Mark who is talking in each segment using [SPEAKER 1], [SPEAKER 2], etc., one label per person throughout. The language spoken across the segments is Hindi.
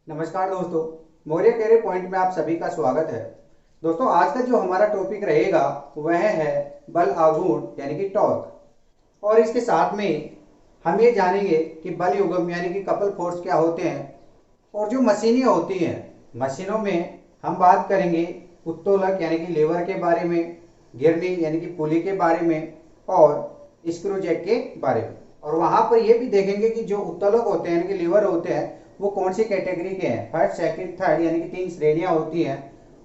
[SPEAKER 1] नमस्कार दोस्तों, मौर्य कैरियर पॉइंट में आप सभी का स्वागत है। दोस्तों, आज का जो हमारा टॉपिक रहेगा वह है बल आघूर्ण यानी कि टॉर्क। और इसके साथ में हम ये जानेंगे कि बल युग्म यानी कि कपल फोर्स क्या होते हैं और जो मशीनें होती हैं मशीनों में हम बात करेंगे उत्तोलक यानी कि लीवर के बारे में, गिरनी यानी कि पुली के बारे में और स्क्रू जैक के बारे में। और वहां पर यह भी देखेंगे कि जो उत्तोलक होते हैं यानी कि लीवर होते हैं वो कौन सी कैटेगरी के हैं, फर्स्ट सेकंड थर्ड यानी कि 3 श्रेणियां होती हैं।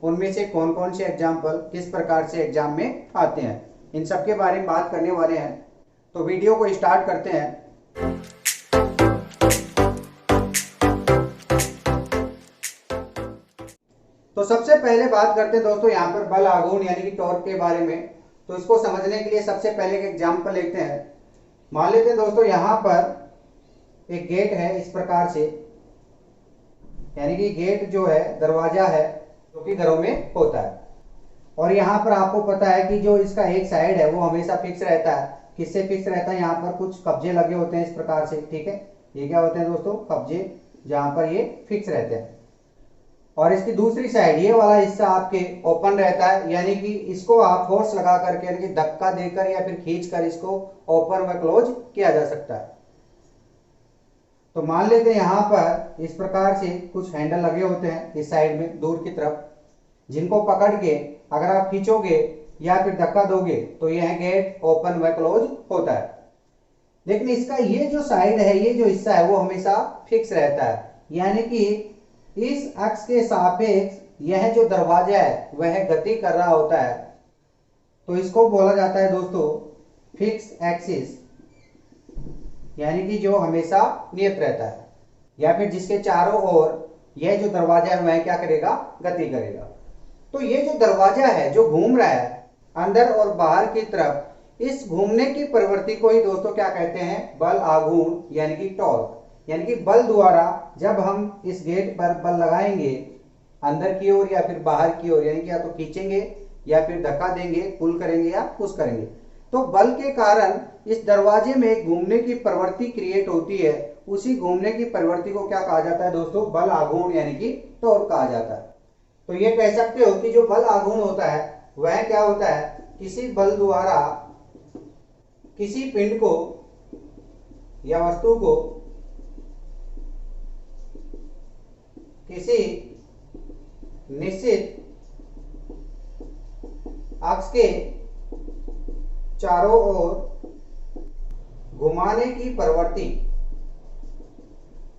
[SPEAKER 1] उनमें से कौन कौन से एग्जाम्पल किस प्रकार से एग्जाम में आते हैं, इन सब के बारे में बात करने वाले हैं। तो वीडियो को स्टार्ट करते हैं। तो सबसे पहले बात करते हैं दोस्तों यहाँ पर बल आघूर्ण यानी कि टॉर्क के बारे में। तो इसको समझने के लिए सबसे पहले एक एग्जाम्पल लेते हैं। मान लेते हैं दोस्तों यहाँ पर एक गेट है इस प्रकार से, यानी कि गेट जो है दरवाजा है जो कि घरों में होता है। और यहाँ पर आपको पता है कि जो इसका एक साइड है वो हमेशा फिक्स रहता है। किससे फिक्स रहता है? यहाँ पर कुछ कब्जे लगे होते हैं इस प्रकार से, ठीक है। ये क्या होते हैं दोस्तों? कब्जे, जहां पर ये फिक्स रहते हैं। और इसकी दूसरी साइड ये वाला हिस्सा आपके ओपन रहता है, यानी कि इसको आप फोर्स लगा करके यानी कि धक्का देकर या फिर खींच कर इसको ओपन व क्लोज किया जा सकता है। तो मान लेते हैं यहाँ पर इस प्रकार से कुछ हैंडल लगे होते हैं इस साइड में दूर की तरफ, जिनको पकड़ के अगर आप खींचोगे या फिर धक्का दोगे तो यह गेट ओपन व क्लोज होता है। लेकिन इसका ये जो साइड है, ये जो हिस्सा है वो हमेशा फिक्स रहता है, यानी कि इस अक्ष के सापेक्ष यह जो दरवाजा है वह गति कर रहा होता है। तो इसको बोला जाता है दोस्तों फिक्स एक्सिस, यानी कि जो हमेशा नियत रहता है, या फिर जिसके चारों ओर यह जो दरवाजा है वह क्या करेगा? गति करेगा। तो ये जो दरवाजा है जो घूम रहा है अंदर और बाहर की तरफ, इस घूमने की प्रवृत्ति को ही दोस्तों क्या कहते हैं? बल आघूर्ण यानी कि टॉर्क। यानी कि बल द्वारा जब हम इस गेट पर बल लगाएंगे अंदर की ओर या फिर बाहर की ओर, यानी कि या तो खींचेंगे या फिर धक्का देंगे, पुल करेंगे या पुश करेंगे, तो बल के कारण इस दरवाजे में एक घूमने की प्रवृत्ति क्रिएट होती है। उसी घूमने की प्रवृत्ति को क्या कहा जाता है दोस्तों? बल आघूर्ण यानी कि टॉर्क कहा जाता है। तो ये कह सकते हो कि जो बल आघूर्ण होता है वह क्या होता है? किसी बल द्वारा किसी पिंड को या वस्तु को किसी निश्चित अक्ष के चारों ओर घुमाने की प्रवृत्ति।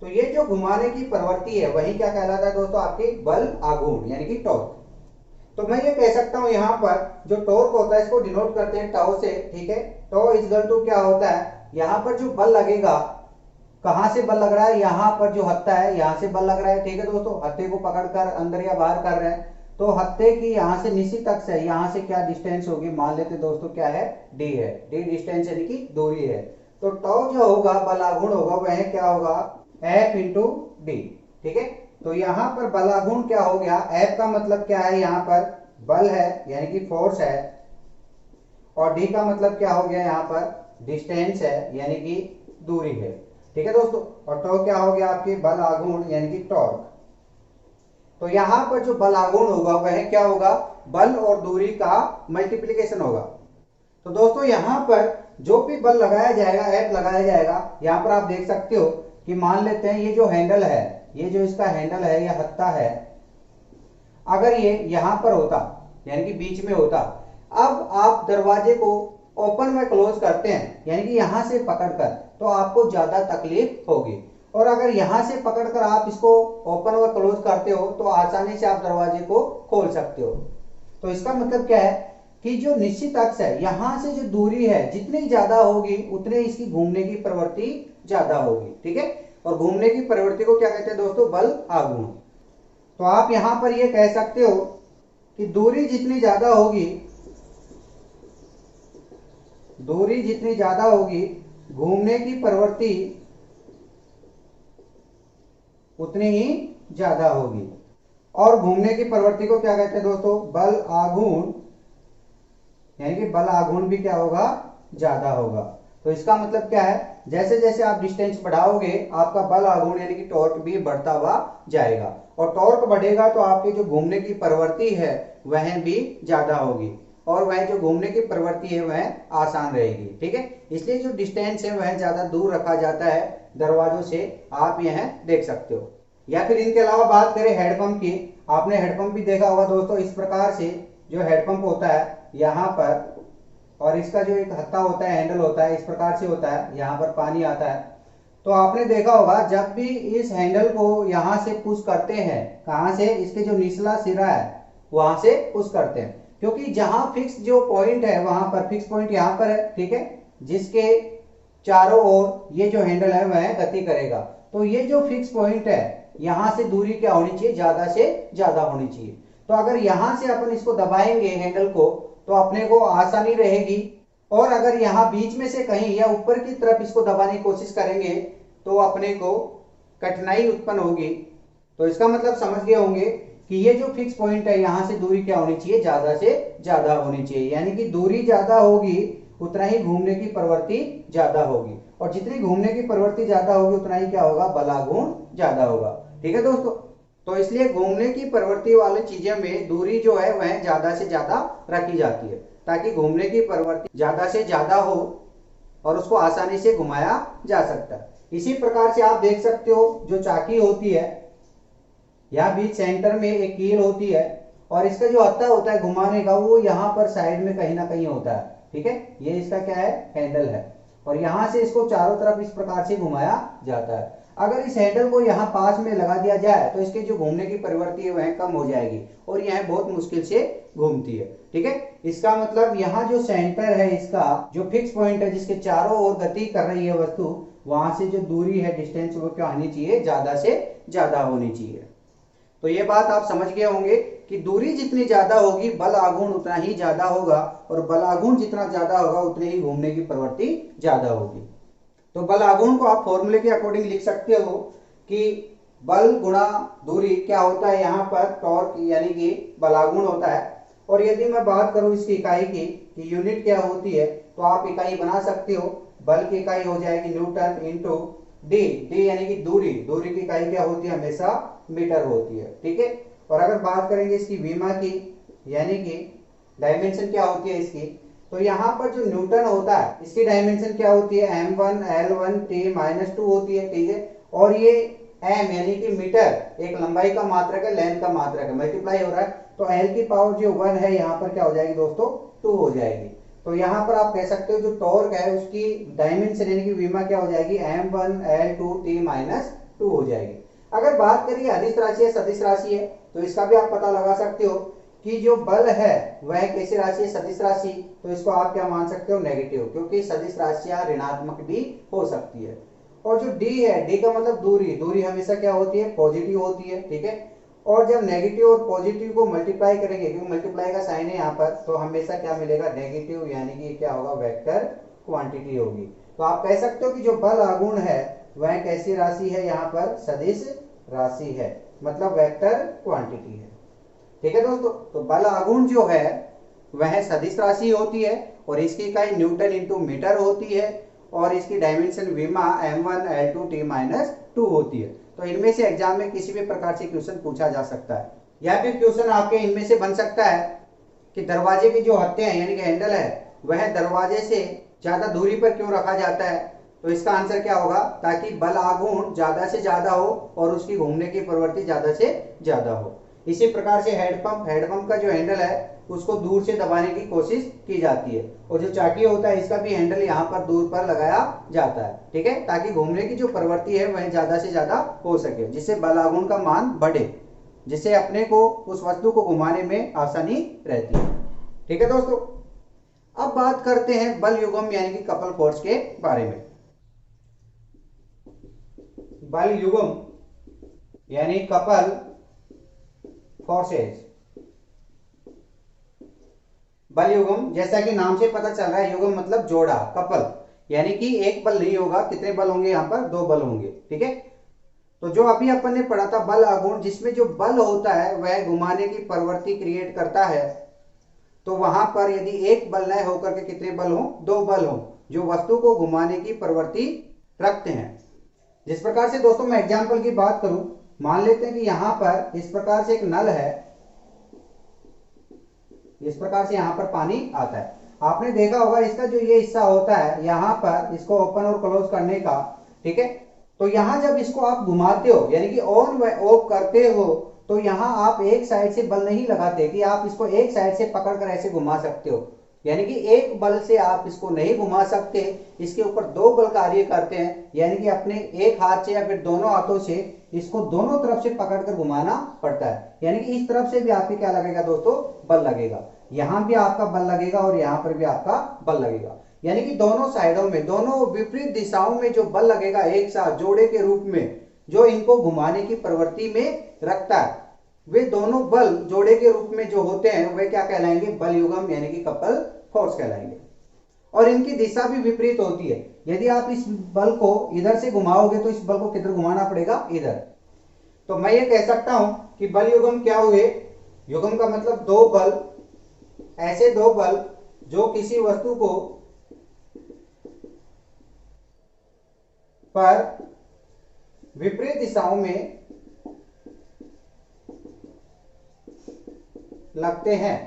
[SPEAKER 1] तो ये जो घुमाने की प्रवृत्ति है वही क्या कहलाता है दोस्तों? आपके बल आघूर्ण यानी कि टॉर्क। तो मैं ये कह सकता हूं यहाँ पर जो टॉर्क होता है इसको डिनोट करते हैं टाउ से, ठीक है। टाउ इज इक्वल टू क्या होता है? यहाँ पर जो बल लगेगा, कहां से बल लग रहा है? यहाँ पर जो हत्था है यहाँ से बल लग रहा है, ठीक है दोस्तों। हत्थे को पकड़कर अंदर या बाहर कर रहे हैं, तो हत्थे की यहाँ से निश्चित अक्ष है, यहाँ से क्या डिस्टेंस होगी? मान लेते दोस्तों क्या है? डी है। डी डिस्टेंस यानी कि दूरी है। तो टाउ जो होगा बल आघूर्ण होगा वह क्या होगा? एफ इंटू डी, ठीक है। तो यहाँ पर बल आघूर्ण क्या हो गया? एफ का मतलब क्या है? यहाँ पर बल है यानी कि फोर्स है, और डी का मतलब क्या हो गया? यहाँ पर डिस्टेंस है यानी कि दूरी है, ठीक है दोस्तों। और टॉर्क क्या हो गया? आपके बल आघूर्ण यानी कि टॉर्क। तो यहां पर जो बल आघूर्ण होगा वह क्या होगा? बल और दूरी का मल्टीप्लीकेशन होगा। तो दोस्तों यहां पर जो भी बल लगाया जाएगा, एफ लगाया जाएगा, यहां पर आप देख सकते हो कि मान लेते हैं ये जो हैंडल है, ये जो इसका हैंडल है, यह हत्था है, अगर ये यहां पर होता यानी कि बीच में होता, अब आप दरवाजे को ओपन व क्लोज करते हैं यानी कि यहां से पकड़कर, तो आपको ज्यादा तकलीफ होगी। और अगर यहां से पकड़कर आप इसको ओपन व क्लोज करते हो तो आसानी से आप दरवाजे को खोल सकते हो। तो इसका मतलब क्या है कि जो निश्चित अक्ष है यहां से जो दूरी है जितनी ज्यादा होगी उतने इसकी घूमने की प्रवृत्ति ज्यादा होगी, ठीक है। और घूमने की प्रवृत्ति को क्या कहते हैं दोस्तों? बल आघूर्ण। तो आप यहां पर यह कह सकते हो कि दूरी जितनी ज्यादा होगी, दूरी जितनी ज्यादा होगी घूमने की प्रवृत्ति उतनी ही ज्यादा होगी। और घूमने की प्रवृत्ति को क्या कहते हैं दोस्तों? बल आघूर्ण, यानी कि बल आघूर्ण भी क्या होगा? ज्यादा होगा। तो इसका मतलब क्या है जैसे जैसे आप डिस्टेंस बढ़ाओगे आपका बल आघूर्ण यानी कि टॉर्क भी बढ़ता हुआ जाएगा, और टॉर्क बढ़ेगा तो आपके जो घूमने की प्रवृत्ति है वह भी ज्यादा होगी, और वह जो घूमने की प्रवृत्ति है वह आसान रहेगी। ठीक है, इसलिए जो डिस्टेंस है वह ज्यादा दूर रखा जाता है दरवाजों से, आप यह देख सकते हो। या फिर इनके अलावा बात करें हेडपंप की, आपने हेडपंप भी देखा होगा दोस्तों। इस प्रकार से जो हेडपंप होता है यहाँ पर, और इसका जो एक हत्था होता है, हैंडल होता है, इस प्रकार से होता है, यहाँ पर पानी आता है। तो आपने देखा होगा जब भी इस हैंडल को यहां से पुश करते हैं, कहां से, इसके जो निचला सिरा है वहां से पुश करते हैं, क्योंकि जहां फिक्स जो पॉइंट है वहां पर, फिक्स पॉइंट यहां पर है, ठीक है, जिसके चारों ओर ये जो हैंडल है वह गति करेगा। तो ये जो फिक्स पॉइंट है यहां से दूरी क्या होनी चाहिए, ज्यादा से ज्यादा होनी चाहिए। तो अगर यहां से अपन इसको दबाएंगे हैंडल को तो अपने को आसानी रहेगी, और अगर यहाँ बीच में से कहीं या ऊपर की तरफ इसको दबाने की कोशिश करेंगे तो अपने को कठिनाई उत्पन्न होगी। तो इसका मतलब समझ गए होंगे कि ये जो फिक्स पॉइंट है यहां से दूरी क्या होनी चाहिए, ज्यादा से ज्यादा होनी चाहिए, यानी कि दूरी ज्यादा होगी उतना ही घूमने की प्रवृत्ति ज्यादा होगी, और जितनी घूमने की प्रवृत्ति ज्यादा होगी उतना ही क्या होगा, बल आघूर्ण ज्यादा होगा। ठीक है दोस्तों, तो इसलिए घूमने की प्रवृत्ति वाली चीजों में दूरी जो है वह ज्यादा से ज्यादा रखी जाती है, ताकि घूमने की प्रवृत्ति ज्यादा से ज्यादा हो और उसको आसानी से घुमाया जा सकता है। इसी प्रकार से आप देख सकते हो जो चाकी होती है, यहाँ बीच सेंटर में एक कील होती है, और इसका जो हत्था होता है घुमाने का वो यहाँ पर साइड में कहीं ना कहीं होता है। ठीक है, ये इसका क्या है, हैंडल है, और यहां से इसको चारों तरफ इस प्रकार से घुमाया जाता है। अगर इस हैंडल को यहाँ पास में लगा दिया जाए तो इसकी जो घूमने की प्रवृत्ति है वह कम हो जाएगी, और यह बहुत मुश्किल से घूमती है। ठीक है, इसका मतलब यहाँ जो सेंटर है, इसका जो फिक्स पॉइंट है जिसके चारों ओर गति कर रही है वस्तु, वहां से जो दूरी है, डिस्टेंस, वो क्या होनी चाहिए, ज्यादा से ज्यादा होनी चाहिए। तो ये बात आप समझ गए होंगे कि दूरी जितनी ज्यादा होगी बल आघूर्ण उतना ही ज्यादा होगा, और बल आघूर्ण जितना ज्यादा होगा उतने ही घूमने की प्रवृत्ति ज्यादा होगी। तो बल आघूर्ण को आप फॉर्मूले के अकॉर्डिंग लिख सकते हो कि बल गुणा दूरी क्या होता है, यहाँ पर टॉर्क यानी कि बल आघूर्ण होता है। और यदि मैं बात करूं इसकी इकाई की कि यूनिट क्या होती है, तो आप इकाई बना सकते हो। बल की इकाई हो जाएगी न्यूटन इंटू डी, डी यानी कि दूरी, दूरी की इकाई क्या होती है, हमेशा मीटर होती है। ठीक है, और अगर बात करेंगे इसकी विमा की, यानी कि डायमेंशन क्या होती है इसकी, तो यहाँ पर जो न्यूटन होता है इसकी डायमेंशन क्या होती है, m1 l1 t-2 होती है। ठीक है, और ये m यानी कि मीटर एक लंबाई का मात्रक है, लेंथ का मात्रक है, मल्टीप्लाई हो रहा है, तो l की पावर जो 1 है यहाँ पर क्या हो जाएगी दोस्तों, 2 हो जाएगी। तो यहाँ पर आप कह सकते हो जो टॉर्क है उसकी डायमेंशन यानी कि विमा क्या हो जाएगी, m1 l2 t-2 हो जाएगी। अगर बात करिए अदिश राशि है, सदिश राशि है, तो इसका भी आप पता लगा सकते हो कि जो बल है वह कैसी राशि है, सदिश राशि, तो इसको आप क्या मान सकते हो, नेगेटिव, क्योंकि सदिश राशियां ऋणात्मक भी हो सकती है। और जो डी है, डी का मतलब दूरी, दूरी हमेशा क्या होती है, पॉजिटिव होती है। ठीक है, और जब नेगेटिव और पॉजिटिव को मल्टीप्लाई करेंगे, क्योंकि मल्टीप्लाई का साइन है यहाँ पर, तो हमेशा क्या मिलेगा, नेगेटिव, यानी कि क्या होगा, वेक्टर क्वांटिटी होगी। तो आप कह सकते हो कि जो बल आघूर्ण है वह कैसी राशि है, यहाँ पर सदिश राशि है, मतलब वेक्टर क्वांटिटी है। ठीक है दोस्तों, तो बल आघूर्ण जो है वह सदिश राशि होती है, और इसकी इकाई न्यूटन इंटू मीटर होती है, और इसकी डायमेंशन विमा m1 l2 t-2 होती है। तो इनमें से एग्जाम में किसी भी प्रकार से क्वेश्चन पूछा जा सकता है, या फिर क्वेश्चन आपके इनमें से बन सकता है कि दरवाजे के जो हत्थे हैं यानी कि हैंडल है वह दरवाजे से ज्यादा दूरी पर क्यों रखा जाता है। तो इसका आंसर क्या होगा, ताकि बल आघूर्ण ज्यादा से ज्यादा हो और उसकी घूमने की प्रवृत्ति ज्यादा से ज्यादा हो। इसी प्रकार से हेडपंप, हेडपंप का जो हैंडल है उसको दूर से दबाने की कोशिश की जाती है, और जो चाकी होता है इसका भी हैंडल यहाँ पर दूर पर लगाया जाता है। ठीक है, ताकि घूमने की जो प्रवृत्ति है वह ज्यादा से ज्यादा हो सके, जिससे बल आघूर्ण का मान बढ़े, जिससे अपने को उस वस्तु को घुमाने में आसानी रहती है। ठीक है दोस्तों, अब बात करते हैं बल युग्म यानी कि कपल फोर्स के बारे में। बल युग्म यानी कपल फोर्सेस। बल युग्म, जैसा कि नाम से पता चल रहा है, युग्म मतलब जोड़ा, कपल, यानी कि एक बल नहीं होगा, कितने बल होंगे, यहाँ पर 2 बल होंगे। ठीक है, तो जो अभी अपन ने पढ़ा था बल आघूर्ण, जिसमें जो बल होता है वह घुमाने की प्रवृत्ति क्रिएट करता है, तो वहां पर यदि एक बल न होकर के कितने बल हो, 2 बल हो, जो वस्तु को घुमाने की प्रवृत्ति रखते हैं। जिस प्रकार से दोस्तों मैं एग्जाम्पल की बात करूं, मान लेते हैं कि यहां पर इस प्रकार से एक नल है, इस प्रकार से यहां पर पानी आता है। आपने देखा होगा इसका जो ये हिस्सा होता है यहां पर इसको ओपन और क्लोज करने का, ठीक है। तो यहां जब इसको आप घुमाते हो यानी कि ऑन व ऑफ करते हो, तो यहां आप एक साइड से बल नहीं लगाते कि आप इसको एक साइड से पकड़कर ऐसे घुमा सकते हो, यानी कि एक बल से आप इसको नहीं घुमा सकते। इसके ऊपर दो बल कार्य करते हैं, यानी कि अपने एक हाथ से या फिर दोनों हाथों से इसको दोनों तरफ से पकड़कर घुमाना पड़ता है। यानी कि इस तरफ से भी आपके क्या लगेगा दोस्तों, बल लगेगा। यहां भी आपका बल लगेगा और यहां पर भी आपका बल लगेगा। यानी कि दोनों साइडों में, दोनों विपरीत दिशाओं में जो बल लगेगा एक साथ जोड़े के रूप में, जो इनको घुमाने की प्रवृत्ति में रखता है, वे दोनों बल जोड़े के रूप में जो होते हैं वे क्या कहलाएंगे, बल युग्म यानी कि कपल फोर्स कहलाएंगे। और इनकी दिशा भी विपरीत होती है। यदि आप इस बल को इधर से घुमाओगे तो इस बल को किधर घुमाना पड़ेगा, इधर। तो मैं ये कह सकता हूं कि बल युग्म क्या हुए, युग्म का मतलब दो बल, ऐसे दो बल जो किसी वस्तु को पर विपरीत दिशाओं में लगते हैं,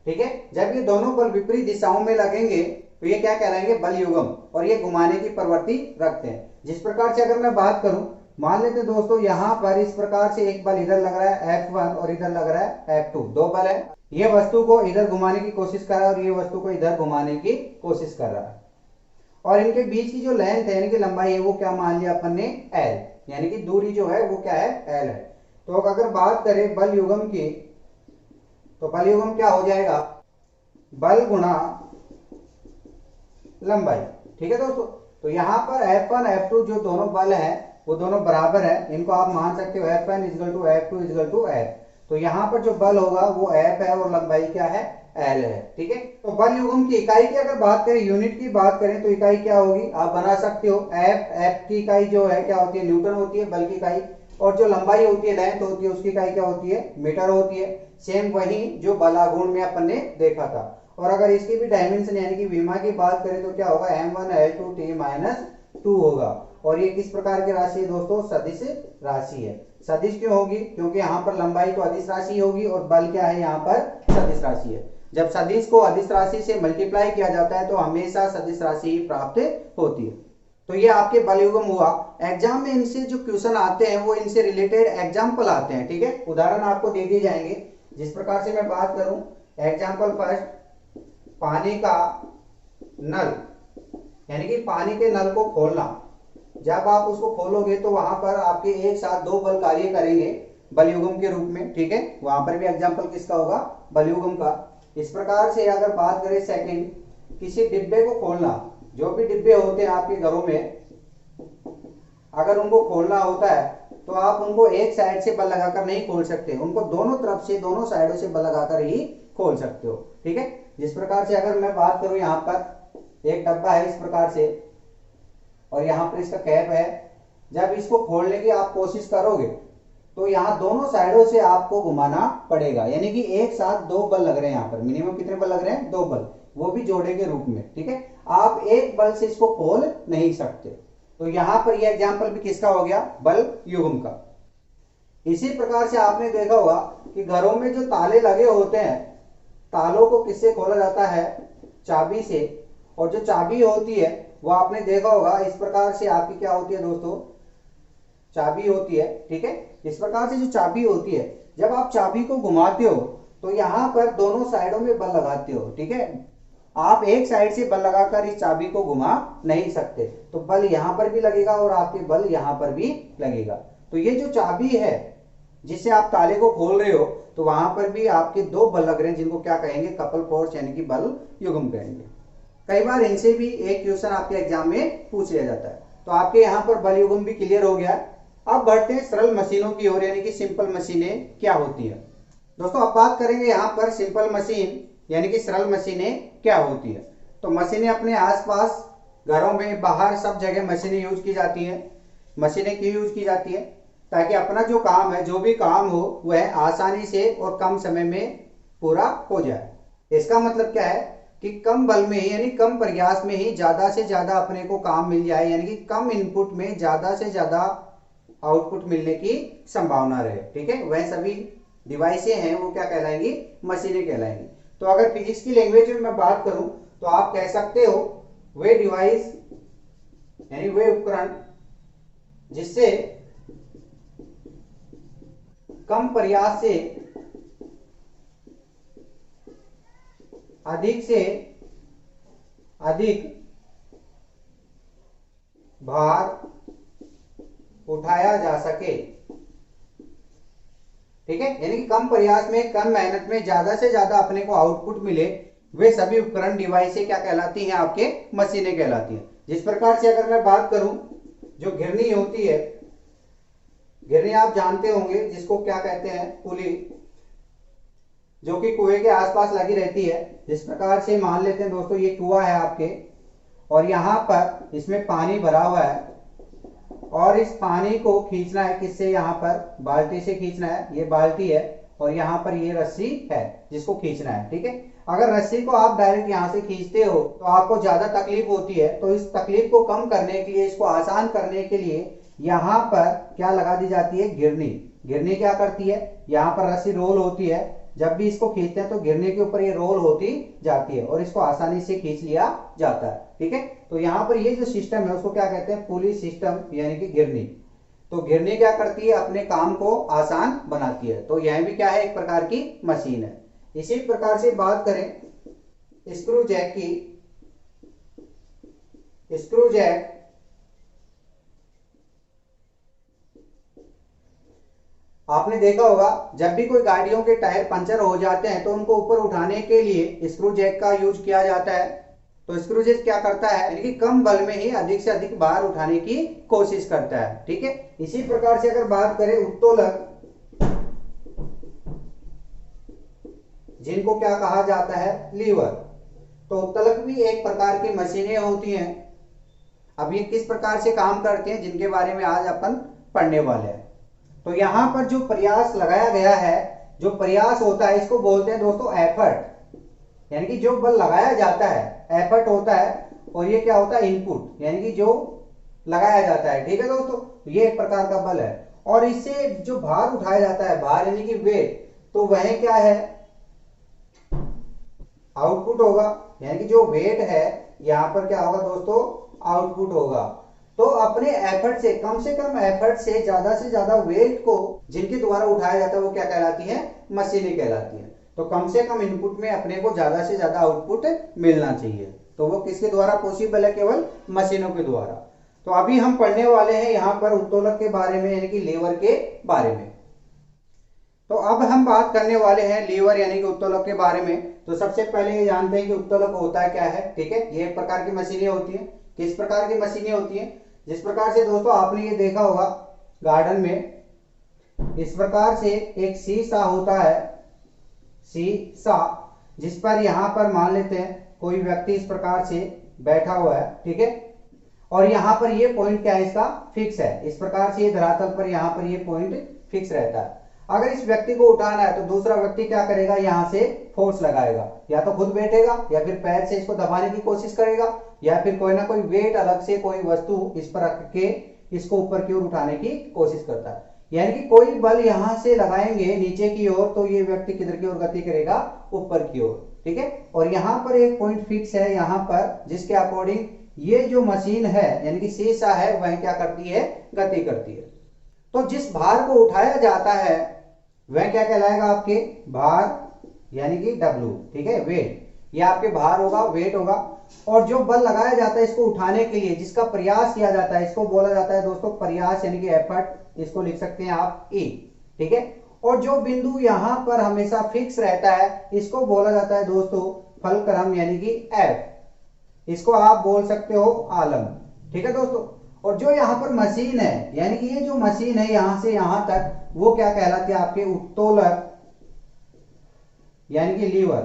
[SPEAKER 1] ठीक है। जब ये दोनों बल विपरीत दिशाओं में लगेंगे तो ये क्या कहलाएंगे, बल युग्म, और ये घुमाने की प्रवृत्ति रखते हैं। जिस प्रकार से अगर मैं बात करूं, मान लेते हैं दोस्तों यहां पर इस प्रकार से एक बल इधर लग रहा है F1 और इधर लग रहा है F2, दो बल है। ये वस्तु को इधर घुमाने की कोशिश कर रहा है और ये वस्तु को इधर घुमाने की कोशिश कर रहा है। और इनके बीच की जो लेंथ है यानी कि लंबाई है वो क्या मान लिया अपन ने, L, यानी कि दूरी जो है वो क्या है, L है। तो अगर बात करें बल युग्म की, तो बल युग्म क्या हो जाएगा, बल गुणा लंबाई, ठीक है दोस्तों। तो यहां पर F1 F2 जो दोनों बल है वो दोनों बराबर है, इनको आप मान सकते हो F1 = F2 = F। तो यहां पर जो बल होगा वो F है और लंबाई क्या है, L है, ठीक है। तो बल युग्म की इकाई की अगर बात करें, यूनिट की बात करें, तो इकाई क्या होगी, आप बना सकते हो F की इकाई जो है क्या होती है, न्यूटन होती है बल की इकाई, और जो लंबाई होती है, लेंथ होती है, उसकी इकाई क्या होती है, मीटर होती है। सेम वही जो बलागुण में अपन ने देखा था। और अगर इसकी भी डायमेंशन यानी कि विमा की बात करें तो क्या होगा, m1L2T-2 होगा। और ये किस प्रकार की राशि है दोस्तों, सदिश राशि है। सदिश क्यों होगी, क्योंकि यहाँ पर लंबाई तो अदिश राशि होगी और बल क्या है, यहाँ पर सदिश राशि है। जब सदिश को अदिश राशि से मल्टीप्लाई किया जाता है तो हमेशा सदिश राशि ही प्राप्त होती है। तो ये आपके बल युग्म हुआ। एग्जाम में इनसे जो क्वेश्चन आते हैं वो इनसे रिलेटेड एग्जाम्पल आते हैं, ठीक है। उदाहरण आपको दे दिए जाएंगे। जिस प्रकार से मैं बात करूं, एग्जाम्पल फर्स्ट, पानी का नल, यानी कि पानी के नल को खोलना। जब आप उसको खोलोगे तो वहां पर आपके एक साथ दो बल कार्य करेंगे बल युग्म के रूप में, ठीक है। वहां पर भी एग्जाम्पल किसका होगा, बल युग्म का। इस प्रकार से अगर बात करें सेकंड, किसी डिब्बे को खोलना। जो भी डिब्बे होते हैं आपके घरों में, अगर उनको खोलना होता है तो आप उनको एक साइड से बल लगाकर नहीं खोल सकते, उनको दोनों तरफ से, दोनों साइडों से बल लगाकर ही खोल सकते हो, ठीक है। जिस प्रकार से अगर मैं बात करूं, यहां पर एक डब्बा है इस प्रकार से और यहां पर इसका कैप है। जब इसको खोलने की आप कोशिश करोगे तो यहां दोनों साइडों से आपको घुमाना पड़ेगा, यानी कि एक साथ दो बल लग रहे हैं। यहां पर मिनिमम कितने बल लग रहे हैं, दो बल, वो भी जोड़े के रूप में, ठीक है। आप एक बल से इसको खोल नहीं सकते। तो यहां पर यह एग्जाम्पल भी किसका हो गया, बल युग्म का। इसी प्रकार से आपने देखा होगा कि घरों में जो ताले लगे होते हैं, तालों को किससे खोला जाता है, चाबी से। और जो चाबी होती है वो आपने देखा होगा इस प्रकार से आपकी क्या होती है दोस्तों, चाबी होती है, ठीक है। इस प्रकार से जो चाबी होती है, जब आप चाबी को घुमाते हो तो यहां पर दोनों साइडों में बल लगाते हो, ठीक है। आप एक साइड से बल लगाकर इस चाबी को घुमा नहीं सकते। तो बल यहां पर भी लगेगा और आपके बल यहां पर भी लगेगा। तो ये जो चाबी है जिससे आप ताले को खोल रहे हो, तो वहां पर भी आपके दो बल लग रहे हैं, जिनको क्या कहेंगे, कपल फोर्स यानी कि बल युग्म कहेंगे। कई बार इनसे भी एक क्वेश्चन आपके एग्जाम में पूछ लिया जाता है। तो आपके यहाँ पर बल युग्म भी क्लियर हो गया। अब बढ़ते हैं सरल मशीनों की ओर, यानी कि सिंपल मशीनें क्या होती है। दोस्तों अब बात करेंगे यहाँ पर सिंपल मशीन यानी कि सरल मशीनें क्या होती है। तो मशीनें अपने आसपास, घरों में, बाहर, सब जगह मशीनें यूज की जाती है। मशीनें क्यों यूज की जाती है, ताकि अपना जो काम है, जो भी काम हो, वह आसानी से और कम समय में पूरा हो जाए। इसका मतलब क्या है, कि कम बल में ही यानी कम प्रयास में ही ज्यादा से ज्यादा अपने को काम मिल जाए, यानी कि कम इनपुट में ज्यादा से ज्यादा आउटपुट मिलने की संभावना रहे। ठीक है, वह सभी डिवाइसें हैं वो क्या कहलाएंगी, मशीनें कहलाएंगी। तो अगर फिजिक्स की लैंग्वेज में मैं बात करूं तो आप कह सकते हो वे डिवाइस यानी वे उपकरण जिससे कम प्रयास से अधिक भार उठाया जा सके। ठीक है, यानी कि कम प्रयास में कम मेहनत में ज्यादा से ज्यादा अपने को आउटपुट मिले, वे सभी उपकरण डिवाइसें क्या कहलाती हैं, आपके मशीनें कहलाती हैं। जिस प्रकार से अगर मैं बात करूं, जो घिरनी होती है, घिरनी आप जानते होंगे जिसको क्या कहते हैं, पुली, जो कि कुएं के आसपास लगी रहती है। जिस प्रकार से मान लेते हैं दोस्तों ये कुआं है आपके, और यहां पर इसमें पानी भरा हुआ है, और इस पानी को खींचना है किससे, यहाँ पर बाल्टी से खींचना है। ये बाल्टी है और यहाँ पर ये रस्सी है जिसको खींचना है। ठीक है, अगर रस्सी को आप डायरेक्ट यहाँ से खींचते हो तो आपको ज्यादा तकलीफ होती है। तो इस तकलीफ को कम करने के लिए, इसको आसान करने के लिए यहाँ पर क्या लगा दी जाती है, घिरनी। घिरनी क्या करती है, यहाँ पर रस्सी रोल होती है, जब भी इसको खींचते हैं तो गिरने के ऊपर ये रोल होती जाती है और इसको आसानी से खींच लिया जाता है। ठीक है, तो यहाँ पर ये जो सिस्टम है उसको क्या कहते हैं, पुली सिस्टम यानी कि गिरनी। तो गिरनी क्या करती है, अपने काम को आसान बनाती है। तो यह भी क्या है, एक प्रकार की मशीन है। इसी प्रकार से बात करें स्क्रू जैक की, स्क्रू जैक आपने देखा होगा जब भी कोई गाड़ियों के टायर पंचर हो जाते हैं तो उनको ऊपर उठाने के लिए स्क्रू जैक का यूज किया जाता है। तो स्क्रू जैक क्या करता है, यानी कि कम बल में ही अधिक से अधिक भार उठाने की कोशिश करता है। ठीक है, इसी प्रकार से अगर बात करें उत्तोलक, जिनको क्या कहा जाता है, लीवर। तो उत्तोलक भी एक प्रकार की मशीनें होती हैं। अब ये किस प्रकार से काम करते हैं, जिनके बारे में आज अपन पढ़ने वाले हैं। तो यहां पर जो प्रयास लगाया गया है, जो प्रयास होता है इसको बोलते हैं दोस्तों एफर्ट, यानी कि जो बल लगाया जाता है एफर्ट होता है, और ये क्या होता है, इनपुट, यानी कि जो लगाया जाता है। ठीक है दोस्तों, ये एक प्रकार का बल है। और इससे जो भार उठाया जाता है, भार यानी कि वेट, तो वह क्या है, आउटपुट होगा। यानी कि जो वेट है यहां पर क्या होगा दोस्तों, आउटपुट होगा। तो अपने एफर्ट से कम एफर्ट से ज्यादा वेट को जिनके द्वारा उठाया जाता है वो क्या कहलाती है, मशीनें कहलाती है। तो कम से कम इनपुट में अपने को ज्यादा से ज्यादा आउटपुट मिलना चाहिए। तो वो किसके द्वारा पॉसिबल है, केवल मशीनों के द्वारा। तो अभी हम पढ़ने वाले हैं यहाँ पर उत्तोलक के बारे में, यानी कि लीवर के बारे में। तो अब हम बात करने वाले हैं लीवर यानी कि उत्तोलक के बारे में। तो सबसे पहले ये जानते हैं कि उत्तोलक होता है क्या है। ठीक है, ये एक प्रकार की मशीनें होती हैं। किस प्रकार की मशीनें होती हैं, जिस प्रकार से दोस्तों आपने ये देखा होगा गार्डन में, इस प्रकार से एक शीशा होता है, शीशा, जिस पर यहां पर मान लेते हैं कोई व्यक्ति इस प्रकार से बैठा हुआ है। ठीक है, और यहां पर ये पॉइंट क्या है, इसका फिक्स है। इस प्रकार से ये धरातल पर यहां पर ये पॉइंट फिक्स रहता है। अगर इस व्यक्ति को उठाना है तो दूसरा व्यक्ति क्या करेगा, यहां से फोर्स लगाएगा, या तो खुद बैठेगा या फिर पैर से इसको दबाने की कोशिश करेगा, या फिर कोई ना कोई वेट अलग से कोई वस्तु इस पर रख के इसको ऊपर की ओर उठाने की कोशिश करता है। यानी कि कोई बल यहां से लगाएंगे नीचे की ओर तो ये व्यक्ति किधर की ओर गति करेगा, ऊपर की ओर। ठीक है, और यहां पर एक पॉइंट फिक्स है यहां पर, जिसके अकॉर्डिंग ये जो मशीन है यानी कि शीशा है वह क्या करती है, गति करती है। तो जिस भार को उठाया जाता है वह क्या कहलाएगा, आपके भार यानी कि W। ठीक है, वेट, ये आपके भार होगा, वेट होगा। और जो बल लगाया जाता है इसको उठाने के लिए, जिसका प्रयास किया जाता है, इसको बोला जाता है दोस्तों प्रयास यानी कि एफर्ट। इसको लिख सकते हैं आप E। ठीक है, और जो बिंदु यहां पर हमेशा फिक्स रहता है इसको बोला जाता है दोस्तों फलक्रम यानी कि F। इसको आप बोल सकते हो आलम। ठीक है दोस्तों, और जो यहाँ पर मशीन है यानी कि ये जो मशीन है यहां से यहां तक, वो क्या कहलाती है, आपके उत्तोलक यानी कि लीवर।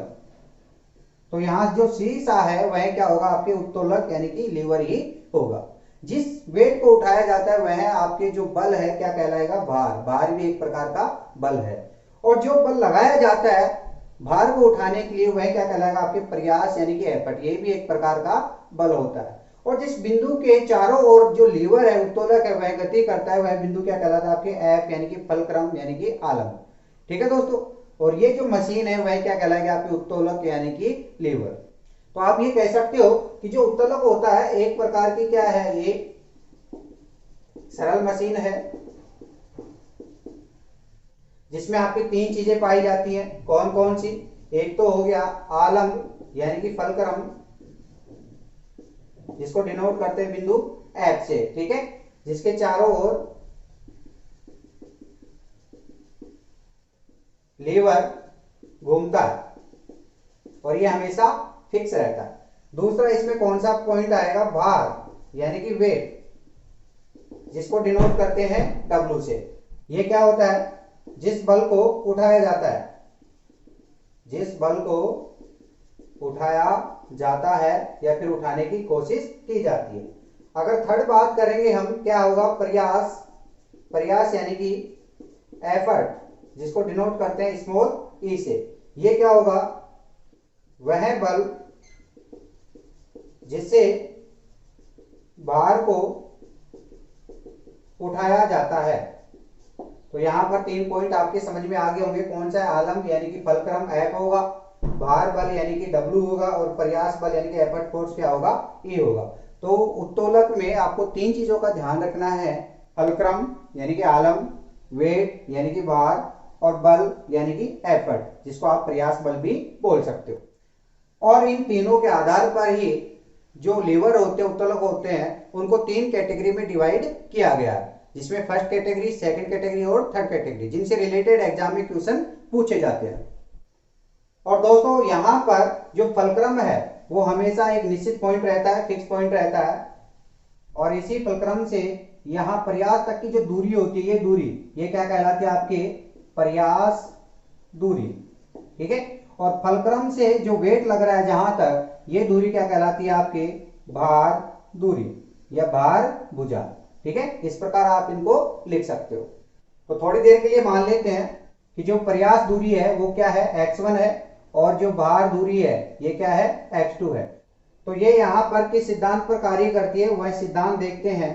[SPEAKER 1] तो यहां जो शीशा है वह क्या होगा, आपके उत्तोलक यानी कि लीवर ही होगा। जिस वेट को उठाया जाता है वह आपके जो बल है क्या कहलाएगा, भार। भार भी एक प्रकार का बल है। और जो बल लगाया जाता है भार को उठाने के लिए वह क्या कहलाएगा आपके प्रयास यानी कि एफर्ट, ये भी एक प्रकार का बल होता है। और जिस बिंदु के चारों ओर जो लीवर है उत्तोलक है वह गति करता है, वह बिंदु क्या कहलाता है आपके एफ यानी कि फलक्रम यानी कि आलम। ठीक है दोस्तों, और ये जो मशीन है वह क्या कहलाएगी आपकी उत्तोलक यानी कि लीवर। तो आप ये कह सकते हो कि जो उत्तोलक होता है एक प्रकार की क्या है, एक सरल मशीन है जिसमें आपकी तीन चीजें पाई जाती हैं। कौन कौन सी? एक तो हो गया आलम्ब यानी कि फलक्रम, जिसको डिनोट करते हैं बिंदु एफ से, ठीक है, जिसके चारों ओर लीवर घूमता है और ये हमेशा फिक्स रहता है। दूसरा इसमें कौन सा पॉइंट आएगा? भार यानी कि वेट, जिसको डिनोट करते हैं डब्ल्यू से। ये क्या होता है? जिस बल को उठाया जाता है, जिस बल को उठाया जाता है या फिर उठाने की कोशिश की जाती है। अगर थर्ड बात करेंगे हम, क्या होगा? प्रयास, प्रयास यानी कि एफर्ट, जिसको डिनोट करते हैं स्मॉल ई से। ये क्या होगा? वह बल जिससे भार को उठाया जाता है। तो यहां पर तीन पॉइंट आपके समझ में आ गए होंगे। कौन सा है? आलम्ब यानी कि फलक्रम एफ होगा, भार बल यानी कि डब्ल्यू होगा, और प्रयास बल यानी कि एफर्ट फोर्स क्या होगा? ई होगा। तो उत्तोलक में आपको तीन चीजों का ध्यान रखना है, फलक्रम यानी कि आलम्ब, वेट यानी कि भार, और बल यानी कि एफर्ट, जिसको आप प्रयास बल भी बोल सकते हो। और इन तीनों के आधार पर ही जो लीवर होते हैं, उत्तोलक होते हैं, उनको तीन कैटेगरी में डिवाइड किया गया है, जिसमें फर्स्ट कैटेगरी, सेकंड कैटेगरी और थर्ड कैटेगरी, जिनसे रिलेटेड एग्जाम में क्वेश्चन पूछे जाते हैं। और दोस्तों यहां पर जो फलक्रम है वो हमेशा एक निश्चित पॉइंट रहता है, फिक्स पॉइंट रहता है, और इसी फलक्रम से यहां प्रयास तक की जो दूरी होती है, ये दूरी ये क्या कहलाती है आपके? प्रयास दूरी, ठीक है। और फलक्रम से जो वेट लग रहा है जहां तक, ये दूरी क्या कहलाती है आपके? भार दूरी या भार भुजा, ठीक है। इस प्रकार आप इनको लिख सकते हो। तो थोड़ी देर के लिए मान लेते हैं कि जो प्रयास दूरी है वो क्या है? x1 है, और जो भार दूरी है ये क्या है? x2 है। तो ये यहां पर किस सिद्धांत पर कार्य करती है वह सिद्धांत देखते हैं।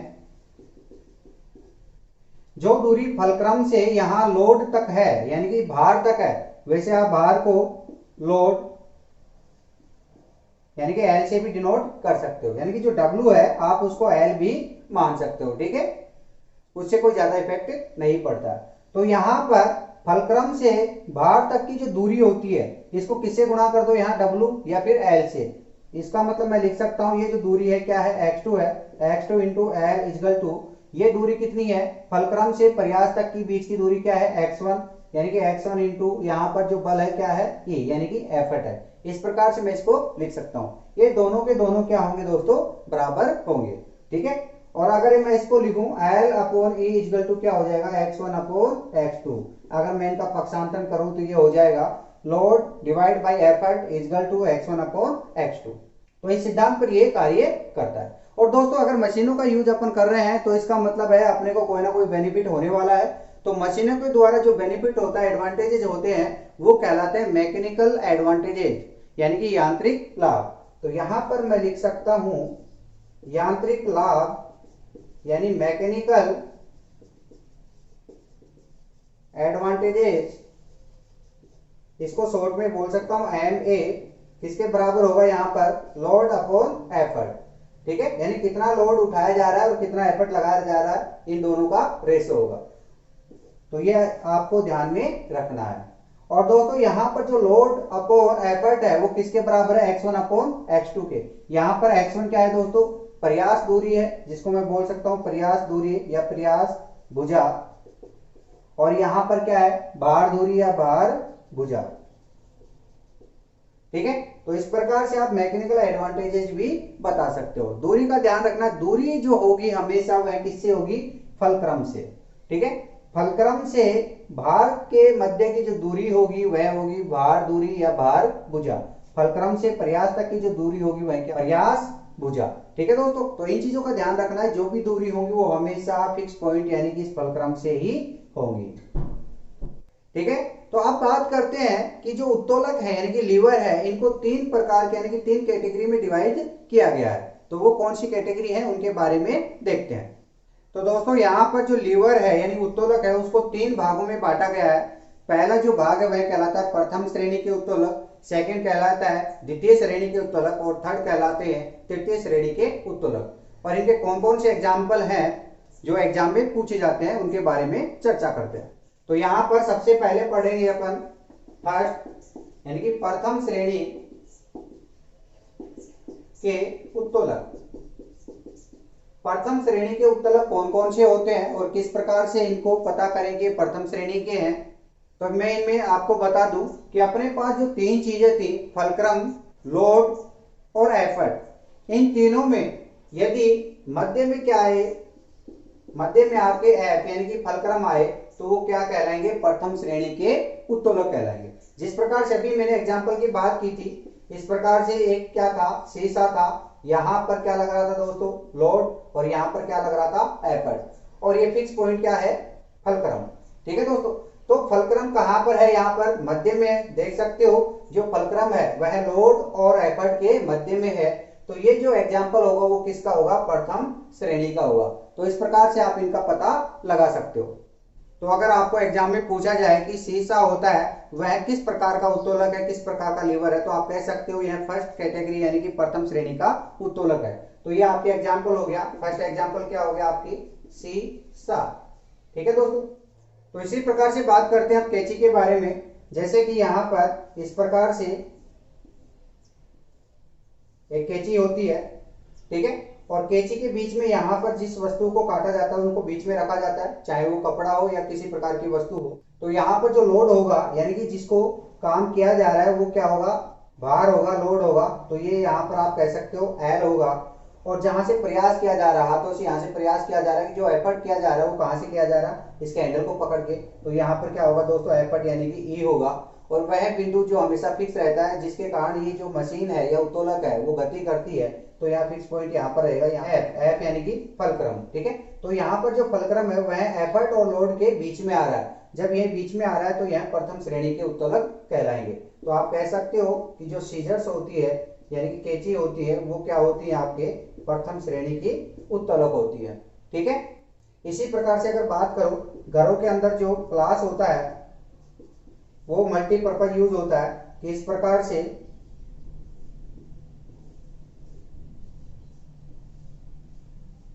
[SPEAKER 1] जो दूरी फलक्रम से यहां लोड तक है यानी कि भार तक है, वैसे आप भार को लोड यानी कि एल से भी डिनोट कर सकते हो, यानी कि जो डब्ल्यू है आप उसको एल भी मान सकते हो, ठीक है। उससे कोई ज्यादा इफेक्ट नहीं पड़ता। तो यहां पर फलक्रम से भार तक की जो दूरी होती है, इसको किससे गुणा कर दो? यहाँ डब्ल्यू या फिर एल से। इसका मतलब मैं लिख सकता हूं ये जो दूरी है क्या है? x2 है, x2 into L is equal to, ये दूरी कितनी है? फलक्रम से प्रयास तक की बीच की दूरी क्या है? x1, यानी कि x1 इंटू यहाँ पर जो बल है क्या है? E, यानी कि एफर्ट है। इस प्रकार से मैं इसको लिख सकता हूं। ये दोनों के दोनों क्या होंगे दोस्तों? बराबर होंगे, ठीक है। और अगर मैं इसको लिखूं L upon E is equal to क्या हो जाएगा? x1 upon x2। अगर मैं इनका पक्षांतरण करूं तो ये हो जाएगा load divide by effort is equal to x1 upon x2। तो इस सिद्धांत पर ये कार्य करता है। और दोस्तों अगर मशीनों का यूज अपन कर रहे हैं तो इसका मतलब है अपने को कोई ना कोई बेनिफिट होने वाला है। तो मशीनों के द्वारा जो बेनिफिट होता है, एडवांटेजेस होते हैं, वो कहलाते हैं मैकेनिकल एडवांटेजेस यानी कि यांत्रिक लाभ। तो यहां पर मैं लिख सकता हूं यांत्रिक लाभ यानी मैकेनिकल एडवांटेजेस, इसको शॉर्ट में बोल सकता हूं MA, किसके बराबर होगा? यहां पर लोड अपॉन एफर्ट, ठीक है। यानी कितना लोड उठाया जा रहा है और कितना एफर्ट लगाया जा रहा है, इन दोनों का रेशो होगा। तो ये आपको ध्यान में रखना है। और दोस्तों यहां पर जो लोड अपॉन एफर्ट है वो किसके बराबर है? x1 अपॉन x2 के। यहां पर x1 क्या है दोस्तों? प्रयास दूरी है, जिसको मैं बोल सकता हूं प्रयास दूरी या प्रयास भुजा। और यहां पर क्या है? भार दूरी या भार भुजा, ठीक है। तो इस प्रकार से आप मैकेनिकल एडवांटेजेस भी बता सकते हो। दूरी का ध्यान रखना, दूरी जो होगी हमेशा वह किससे होगी? फलक्रम से, ठीक है। फलक्रम से भार के मध्य की जो दूरी होगी वह होगी भार दूरी या भार भुजा। फलक्रम से प्रयास तक की जो दूरी होगी वह क्या? प्रयास भुजा, ठीक है दोस्तों। तो इन चीजों का ध्यान रखना है, जो भी दूरी होगी वो हमेशा फिक्स पॉइंट यानी कि इस फलक्रम से ही होगी। ठीक है। तो अब बात करते हैं कि जो उत्तोलक है यानी कि लीवर है, इनको तीन प्रकार के यानी कि तीन कैटेगरी में डिवाइड किया गया है। तो वो कौन सी कैटेगरी है उनके बारे में देखते हैं। तो दोस्तों यहाँ पर जो लीवर है यानी उत्तोलक है उसको तीन भागों में बांटा गया है। पहला जो भाग है वह कहलाता है प्रथम श्रेणी के उत्तोलक, सेकंड कहलाता है द्वितीय श्रेणी के उत्तोलक और थर्ड कहलाते हैं तृतीय श्रेणी के उत्तोलक। और इनके कौन कौन से एग्जाम्पल हैं जो एग्जाम में पूछे जाते हैं उनके बारे में चर्चा करते हैं। तो यहाँ पर सबसे पहले पढ़ेंगे अपन फर्स्ट यानी कि प्रथम श्रेणी के उत्तोलक। प्रथम श्रेणी के उत्तोलक कौन कौन से होते हैं और किस प्रकार से इनको पता करेंगे प्रथम श्रेणी के हैं। तो मैं इनमें आपको बता दूं कि अपने पास जो तीन चीजें थी, फलक्रम, लोड और एफर्ट, इन तीनों में यदि मध्य में क्या आए, मध्य में आपके एफ यानी कि फलक्रम आए तो वो क्या कहलाएंगे, प्रथम श्रेणी के उत्तोलक कहलाएंगे। जिस प्रकार से अभी मैंने एग्जांपल की बात की थी, इस प्रकार से एक क्या था, शीशा था, यहां पर क्या लग रहा था दोस्तों, लोड, और यहां पर क्या लग रहा था, एफर्ट, और ये फिक्स पॉइंट क्या है, फलक्रम। ठीक है दोस्तों। तो फलक्रम कहां पर है, यहां पर मध्य में देख सकते हो, जो फलक्रम है वह लोड और एफर्ट के मध्य में है। तो ये जो एग्जांपल होगा वो किसका होगा, प्रथम श्रेणी का होगा। तो इस प्रकार से आप इनका पता लगा सकते हो। तो अगर आपको एग्जाम में पूछा जाए कि शीशा होता है वह किस प्रकार का उत्तोलक है, किस प्रकार का लीवर है, तो आप कह सकते हो यह फर्स्ट कैटेगरी यानी कि प्रथम श्रेणी का उत्तोलक है। तो ये आपके एग्जाम्पल हो गया, फर्स्ट एग्जाम्पल क्या हो गया आपकी, शीशा। ठीक है दोस्तों। तो इसी प्रकार से बात करते हैं आप कैंची के बारे में। जैसे कि यहां पर इस प्रकार से एक कैंची होती है, ठीक है, और कैंची के बीच में यहां पर जिस वस्तु को काटा जाता है उनको बीच में रखा जाता है, चाहे वो कपड़ा हो या किसी प्रकार की वस्तु हो। तो यहाँ पर जो लोड होगा यानी कि जिसको काम किया जा रहा है वो क्या होगा, भार होगा, लोड होगा। तो ये यहाँ पर आप कह सकते हो एल होगा। और जहां से प्रयास किया जा रहा है, हाथों से यहाँ से प्रयास किया जा रहा है कि जो एफर्ट किया जा रहा है वो कहां से किया जा रहा है, इसके हैंडल को पकड़ के। तो यहाँ पर क्या होगा दोस्तों, एफर्ट यानी कि ई होगा। और वह बिंदु जो हमेशा फिक्स रहता है, जिसके कारण ये जो मशीन है या उत्तोलक है वो गति करती है, तो यहाँ फिक्स पॉइंट यहाँ पर रहेगा, यहाँ एफ यानी कि फलक्रम। ठीक है। तो यहाँ पर जो फलक्रम है वह एफर्ट और लोड के बीच में आ रहा है। जब ये बीच में आ रहा है तो यह प्रथम श्रेणी के उत्तोलक कहलाएंगे। तो आप कह सकते हो कि जो सीजर्स होती है यानी कि कैंची होती है वो क्या होती है, आपके प्रथम श्रेणी की उत्तोलक होती है। ठीक है। इसी प्रकार से अगर बात करो, घरों के अंदर जो प्लास होता है वो मल्टीपर्पज यूज होता है कि इस प्रकार से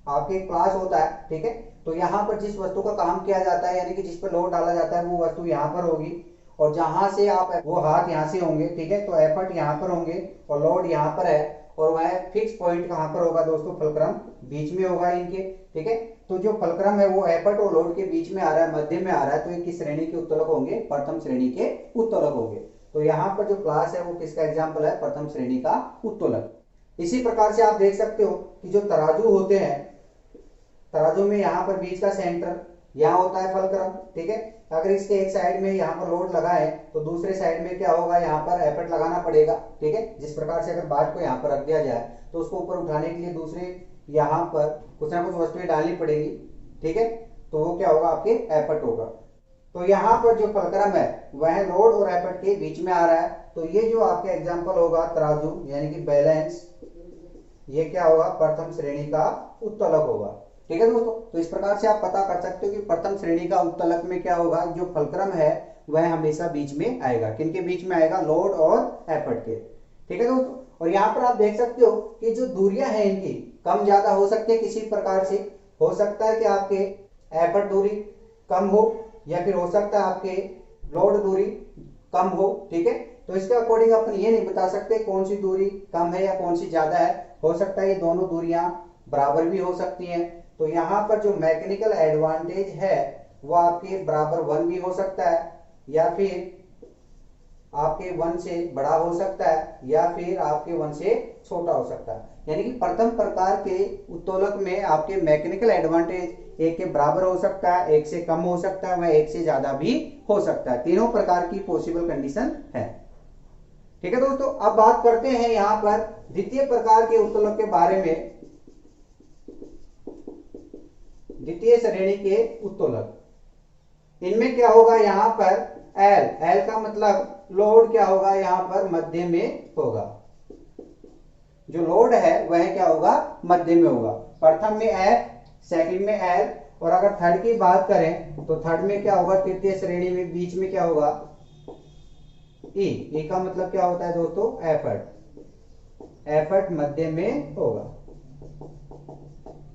[SPEAKER 1] आपके क्लास होता है। ठीक है। तो यहाँ पर जिस वस्तु का काम किया जाता है यानी कि जिस पर लोड डाला जाता है वो वस्तु यहाँ पर होगी, और जहां से आप वो हाथ यहाँ से होंगे। ठीक है। तो एफर्ट यहाँ पर होंगे और लोड यहाँ पर है, और वह फिक्स पॉइंट कहां पर होगा दोस्तों, फलक्रम बीच में होगा इनके। ठीक है। तो जो फलक्रम है वो एफर्ट और लोड के बीच में आ रहा है, मध्य में आ रहा है, तो ये किस श्रेणी के उत्तोलक होंगे, प्रथम श्रेणी के उत्तोलक होंगे। तो यहाँ पर जो क्लास है वो किसका एग्जाम्पल है, प्रथम श्रेणी का उत्तोलक। इसी प्रकार से आप देख सकते हो कि जो तराजू होते हैं, तराजू में यहाँ पर बीच का सेंटर यहाँ होता है फलक्रम। ठीक है। अगर इसके एक साइड में यहाँ पर लोड लगा है तो दूसरे साइड में क्या होगा, यहाँ पर एफर्ट लगाना पड़ेगा। ठीक है। जिस प्रकार से अगर बाट को यहाँ पर रख दिया जाए तो उसको ऊपर उठाने के लिए दूसरे यहाँ पर कुछ ना कुछ वस्तुएं डालनी पड़ेगी। ठीक है। तो वो क्या होगा, आपके एफर्ट होगा। तो यहाँ पर जो फलक्रम है वह लोड और एफर्ट के बीच में आ रहा है। तो ये जो आपके एग्जाम्पल होगा तराजू यानी कि बैलेंस, ये क्या होगा, प्रथम श्रेणी का उत्तोलक होगा। ठीक है दोस्तों। तो इस प्रकार से आप पता कर सकते हो कि प्रथम श्रेणी का उत्तोलक में क्या होगा, जो फलक्रम है वह हमेशा बीच में आएगा। किनके बीच में आएगा, लोड और एफर्ट के। ठीक है दोस्तों। और यहाँ पर आप देख सकते हो कि जो दूरियां हैं इनकी कम ज्यादा हो सकती है, किसी प्रकार से हो सकता है कि आपके एफर्ट दूरी कम हो, या फिर हो सकता है आपके लोड दूरी कम हो। ठीक है। तो इसके अकॉर्डिंग अपन ये नहीं बता सकते कौन सी दूरी कम है या कौन सी ज्यादा है। हो सकता है ये दोनों दूरियां बराबर भी हो सकती हैं। तो यहाँ पर जो मैकेनिकल एडवांटेज है वो आपके बराबर 1 भी हो सकता है, या फिर आपके 1 से बड़ा हो सकता है, या फिर आपके 1 से छोटा हो सकता है। यानी कि प्रथम प्रकार के उत्तोलक में आपके मैकेनिकल एडवांटेज 1 के बराबर हो सकता है, 1 से कम हो सकता है, वह 1 से ज्यादा भी हो सकता है। तीनों प्रकार की पॉसिबल कंडीशन है। ठीक है दोस्तों। अब बात करते हैं यहाँ पर द्वितीय प्रकार के उत्तोलक के बारे में। द्वितीय श्रेणी के उत्तोलक, इनमें क्या होगा, यहाँ पर एल, एल का मतलब लोड क्या होगा यहाँ पर मध्य में होगा, जो लोड है वह क्या होगा मध्य में होगा। प्रथम में एफ, सेकंड में एल, और अगर थर्ड की बात करें तो थर्ड में क्या होगा, तृतीय श्रेणी में बीच में क्या होगा ई। ई का मतलब क्या होता है दोस्तों एफर्ट, एफर्ट मध्य में होगा।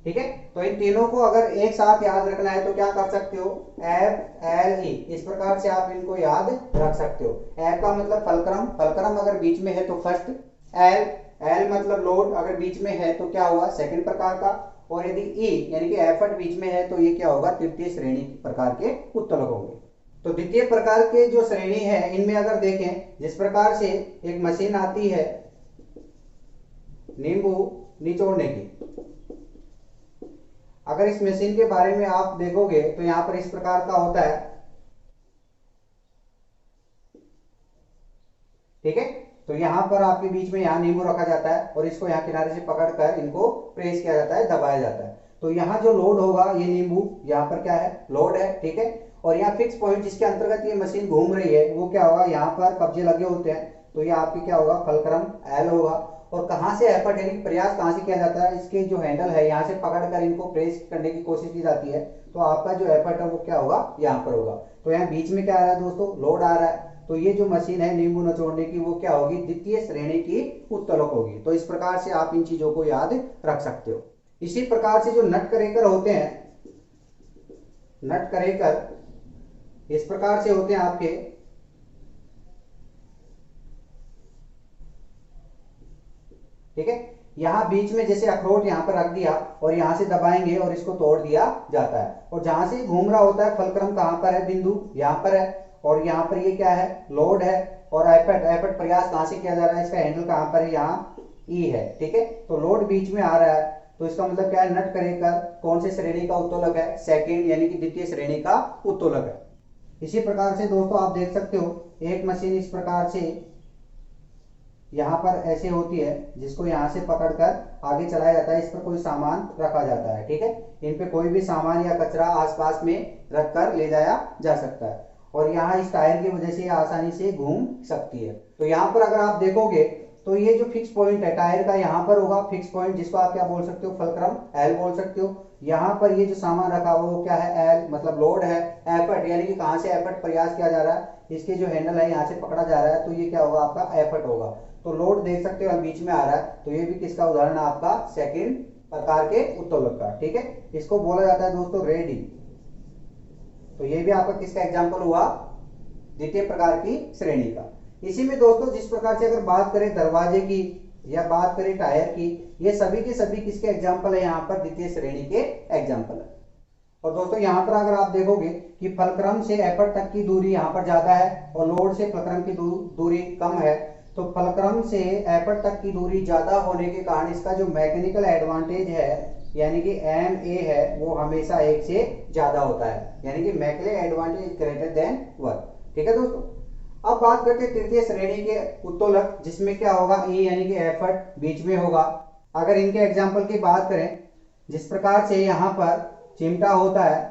[SPEAKER 1] ठीक है, तो इन तीनों को अगर एक साथ याद रखना है तो क्या कर सकते हो, एफ एल ई, इस प्रकार से आप इनको याद रख सकते हो। एफ का मतलब फलक्रम, फलक्रम अगर बीच में है तो फर्स्ट, एल, एल मतलब लोड अगर बीच में है तो क्या हुआ सेकंड प्रकार का, और यदि ई यानी कि एफर्ट बीच में है तो ये क्या होगा तृतीय श्रेणी प्रकार के उत्तोलक होंगे। तो द्वितीय प्रकार के जो श्रेणी है इनमें अगर देखें, जिस प्रकार से एक मशीन आती है नींबू निचोड़ने की, अगर इस मशीन के बारे में आप देखोगे तो यहां पर इस प्रकार का होता है। ठीक है, तो यहां पर आपके बीच में यहां नींबू रखा जाता है और इसको यहां किनारे से पकड़कर इनको प्रेस किया जाता है, दबाया जाता है। तो यहां जो लोड होगा ये नींबू यहाँ पर क्या है लोड है। ठीक है, और यहाँ फिक्स पॉइंट जिसके अंतर्गत ये मशीन घूम रही है वो क्या होगा, यहाँ पर कब्जे लगे होते हैं, तो ये आपकी क्या होगा फलक्रम एल होगा। और कहां से एफर्ट यानी प्रयास कहां से किया जाता है, इसके जो हैंडल है यहाँ से पकड़कर इनको प्रेस करने की कोशिश की जाती है, तो आपका जो एफर्ट है वो क्या होगा यहाँ पर होगा। तो यहाँ बीच में क्या आ रहा है दोस्तों, लोड आ रहा है। तो ये जो मशीन है नींबू निचोड़ने की वो क्या होगी, द्वितीय श्रेणी की उत्तोलक होगी। तो इस प्रकार से आप इन चीजों को याद रख सकते हो। इसी प्रकार से जो नट करेकर होते हैं, नट करेकर इस प्रकार से होते हैं आपके। ठीक है, यहां बीच में जैसे अखरोट यहां पर रख दिया और यहां से दबाएंगे और इसको तोड़ दिया जाता है, और जहां से घूम रहा होता है फलक्रम कहां पर है, बिंदु यहां पर है, और यहां पर ये क्या है लोड है, और एफर्ट, एफर्ट प्रयास कहां से किया जा रहा है, इसका हैंडल कहां पर है, यहाँ ई है। ठीक है, तो लोड बीच में आ रहा है, तो इसका मतलब क्या है, नट करेकर कौन से श्रेणी का उत्तोलक है, सेकेंड यानी कि द्वितीय श्रेणी का उत्तोलक है। इसी प्रकार से दोस्तों आप देख सकते हो एक मशीन इस प्रकार से यहाँ पर ऐसे होती है, जिसको यहाँ से पकड़कर आगे चलाया जाता है, इस पर कोई सामान रखा जाता है। ठीक है, इन पे कोई भी सामान या कचरा आसपास में रखकर ले जाया जा सकता है, और यहाँ इस टायर की वजह से आसानी से घूम सकती है। तो यहाँ पर अगर आप देखोगे तो ये जो फिक्स पॉइंट है टायर का यहाँ पर होगा फिक्स पॉइंट, जिसको आप क्या बोल सकते हो फलक्रम एल बोल सकते हो। यहाँ पर ये जो सामान रखा हुआ वो क्या है एल मतलब लोड है। एफर्ट यानी कि कहाँ से एफर्ट प्रयास किया जा रहा है, इसके जो हैंडल है यहाँ से पकड़ा जा रहा है, तो ये क्या होगा आपका एफर्ट होगा। तो लोड देख सकते हो बीच में आ रहा है, तो ये भी किसका उदाहरण है आपका सेकंड प्रकार के उत्तोलक का। ठीक है, इसको बोला जाता है दोस्तों रेडी। तो ये भी आपका किसका एग्जांपल हुआ, द्वितीय प्रकार की श्रेणी का। इसी में दोस्तों जिस प्रकार से अगर बात करें दरवाजे की या बात करें टायर की, ये सभी के सभी किसके एग्जाम्पल है, यहाँ पर द्वितीय श्रेणी के एग्जाम्पल है। और दोस्तों यहाँ पर अगर आप देखोगे कि फलक्रम से एफर्ट तक की दूरी यहाँ पर ज्यादा है और लोड से फलक्रम की दूरी कम है, तो फलक्रम से एफर्ट तक की दूरी ज्यादा होने के कारण इसका जो मैकेनिकल एडवांटेज है यानी कि एम ए है वो हमेशा एक से ज्यादा होता है, यानी कि mechanical advantage greater than work. ठीक है दोस्तों, अब बात करते हैं तृतीय श्रेणी के उत्तोलक, जिसमें क्या होगा ई यानी कि एफर्ट बीच में होगा। अगर इनके एग्जाम्पल की बात करें, जिस प्रकार से यहाँ पर चिमटा होता है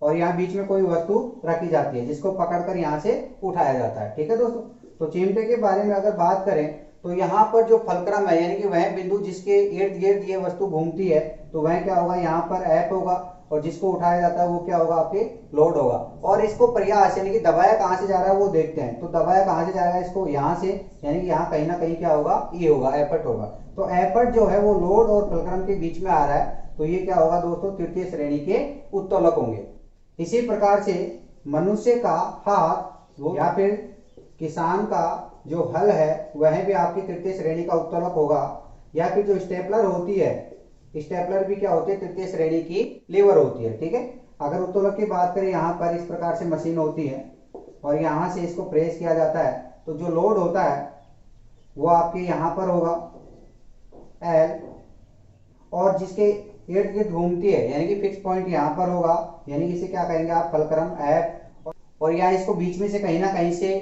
[SPEAKER 1] और यहाँ बीच में कोई वस्तु रखी जाती है जिसको पकड़कर यहाँ से उठाया जाता है। ठीक है दोस्तों, तो चिमटे के बारे में अगर बात करें तो यहाँ पर जो फलक्रम है यानी कि वह बिंदु जिसके इर्द गिर्द ये वस्तु घूमती है, तो वह क्या होगा यहाँ पर एफ होगा, और जिसको उठाया जाता है वो क्या होगा आपके लोड होगा। और इसको प्रयास यानी कि दबाया कहां से जा रहा है वो देखते हैं, तो दबाया कहां से जा रहा है, इसको यहाँ से, यानी कि यहाँ कहीं ना कहीं क्या होगा ये होगा एफर्ट होगा। तो एफर्ट जो है वो लोड और फलक्रम के बीच में आ रहा है, तो ये क्या होगा दोस्तों तृतीय श्रेणी के उत्तोलक होंगे। इसी प्रकार से मनुष्य का हाथ या फिर किसान का जो हल है वह भी आपकी तृतीय श्रेणी का उत्तोलक होगा, या फिर जो स्टेपलर होती है, स्टेपलर भी क्या होती है तृतीय श्रेणी की लीवर होती है। ठीक है, अगर उत्तोलक की बात करें यहाँ पर इस प्रकार से मशीन होती है और यहाँ से इसको प्रेस किया जाता है, तो जो लोड होता है वो आपके यहाँ पर होगा एल, और जिसके इर्द गिर्द घूमती है यानी कि फिक्स पॉइंट यहाँ पर होगा, यानी कि इसे क्या कहेंगे आप फलक्रम एफ, और यहाँ इसको बीच में से कहीं ना कहीं से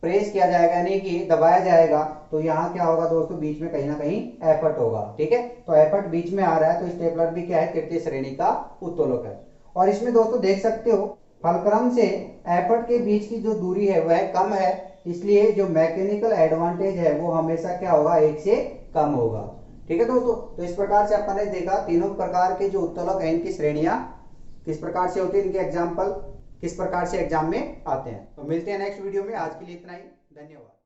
[SPEAKER 1] प्रेस किया जाएगा यानी कि दबाया जाएगा, तो यहाँ क्या होगा दोस्तों बीच में कहीं ना कहीं एफर्ट होगा। ठीक है, तो एफर्ट बीच में आ रहा है, तो स्टेपलर भी क्या है तृतीय श्रेणी का उत्तोलक है। और इसमें दोस्तों देख सकते हो फलक्रम से एफर्ट के बीच की जो दूरी है वह कम है, इसलिए जो मैकेनिकल एडवांटेज है वो हमेशा क्या होगा, एक से कम होगा। ठीक है दोस्तों, तो इस प्रकार से अपन ने देखा तीनों प्रकार के जो उत्तोलक हैं इनकी श्रेणियां किस प्रकार से होती है, इनके एग्जाम्पल किस प्रकार से एग्जाम में आते हैं। तो मिलते हैं नेक्स्ट वीडियो में, आज के लिए इतना ही, धन्यवाद।